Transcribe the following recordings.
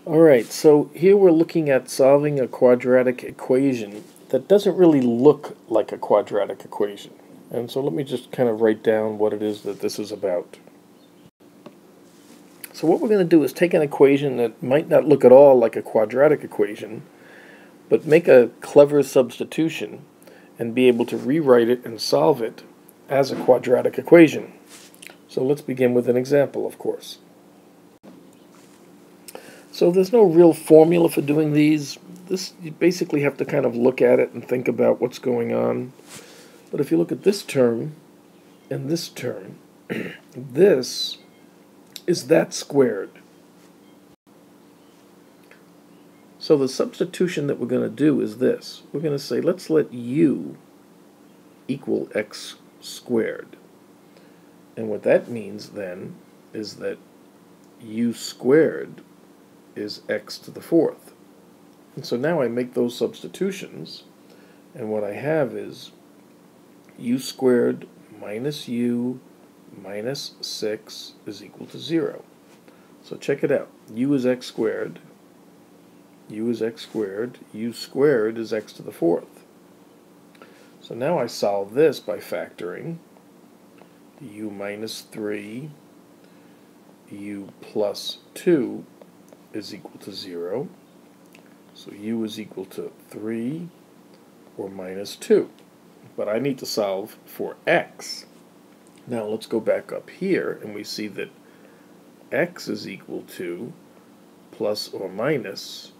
Alright, so here we're looking at solving a quadratic equation that doesn't really look like a quadratic equation. And so let me just kind of write down what it is that this is about. So what we're going to do is take an equation that might not look at all like a quadratic equation, but make a clever substitution and be able to rewrite it and solve it as a quadratic equation. So let's begin with an example, of course. So there's no real formula for doing these. You basically have to kind of look at it and think about what's going on. But if you look at this term and this term, this is that squared. So the substitution that we're going to do is this. We're going to say, let's let u equal x squared. And what that means then is that u squared is x to the fourth. And so now I make those substitutions, and what I have is u squared minus u minus 6 is equal to 0. So check it out. U is x squared, u is x squared, u squared is x to the fourth. So now I solve this by factoring u minus 3, u plus 2 is equal to 0. So u is equal to 3 or minus 2. But I need to solve for x. Now let's go back up here and we see that x is equal to plus or minus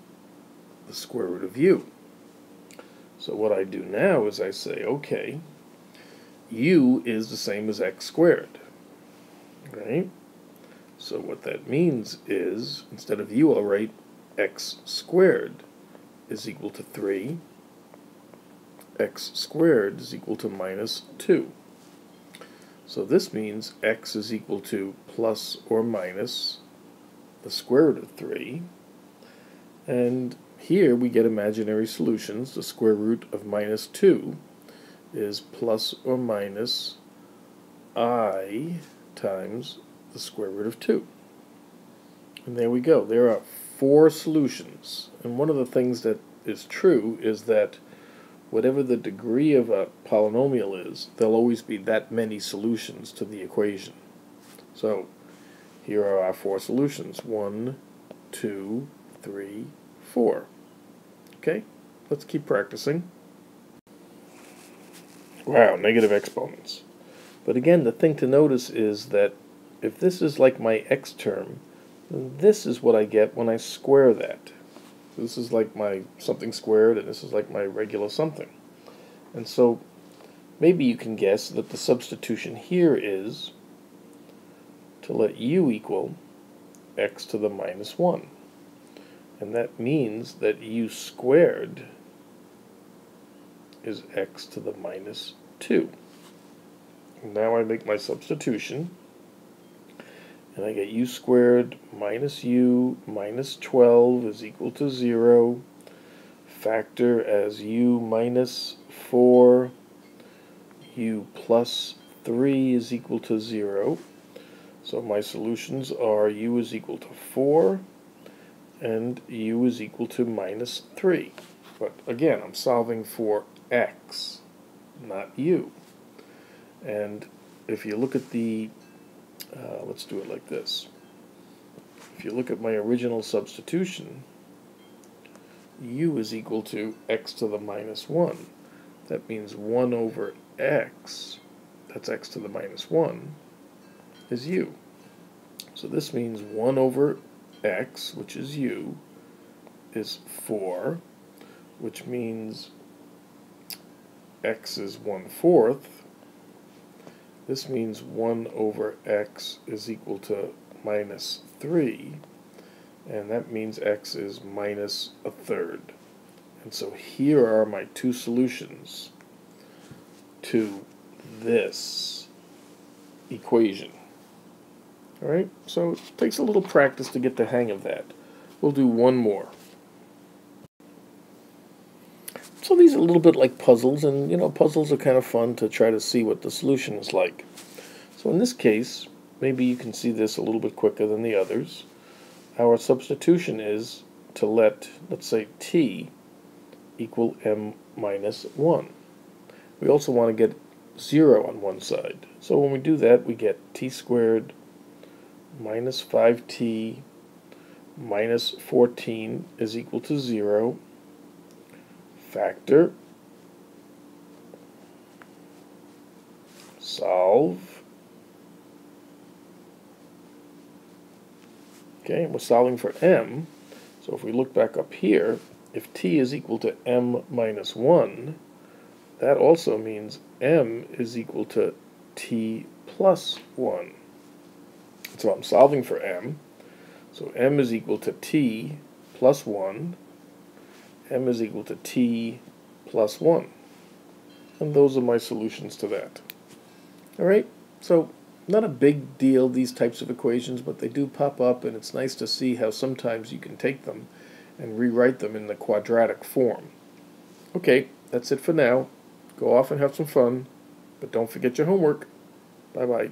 the square root of u. So what I do now is I say, okay, u is the same as x squared, right? So what that means is, instead of u, I'll write x squared is equal to 3. X squared is equal to minus 2. So this means x is equal to plus or minus the square root of 3. And here we get imaginary solutions. The square root of minus 2 is plus or minus I times the square root of 2. And there we go. There are 4 solutions. And one of the things that is true is that whatever the degree of a polynomial is, there'll always be that many solutions to the equation. So here are our 4 solutions. 1, 2, 3, 4. Okay, let's keep practicing. Wow, negative exponents. But again, the thing to notice is that if this is like my x term, then this is what I get when I square that. This is like my something squared, and this is like my regular something. And so maybe you can guess that the substitution here is to let u equal x to the minus 1. And that means that u squared is x to the minus 2. Now I make my substitution, and I get u squared minus u minus 12 is equal to 0. Factor as u minus 4, u plus 3 is equal to 0. So my solutions are u is equal to 4 and u is equal to minus 3. But again, I'm solving for x, not u. And if you look at the let's do it like this. If you look at my original substitution, u is equal to x to the minus 1. That means 1 over x, that's x to the minus 1, is u. So this means 1 over x, which is u, is 4, which means x is 1/4. This means 1 over x is equal to minus 3, and that means x is minus 1/3. And so here are my 2 solutions to this equation. Alright, so it takes a little practice to get the hang of that. We'll do one more. So these are a little bit like puzzles, and puzzles are kind of fun to try to see what the solution is like. So in this case, maybe you can see this a little bit quicker than the others. our substitution is to let, let's say, t equal m minus 1. We also want to get 0 on one side. So when we do that, we get t squared minus 5t minus 14 is equal to 0. Factor. Solve. Okay, and we're solving for m. So if we look back up here, if t is equal to m minus 1, that also means m is equal to t plus 1. So I'm solving for m. So m is equal to t plus 1. M is equal to t plus 1. And those are my solutions to that. Alright, so not a big deal, these types of equations, but they do pop up, and it's nice to see how sometimes you can take them and rewrite them in the quadratic form. Okay, that's it for now. Go off and have some fun, but don't forget your homework. Bye-bye.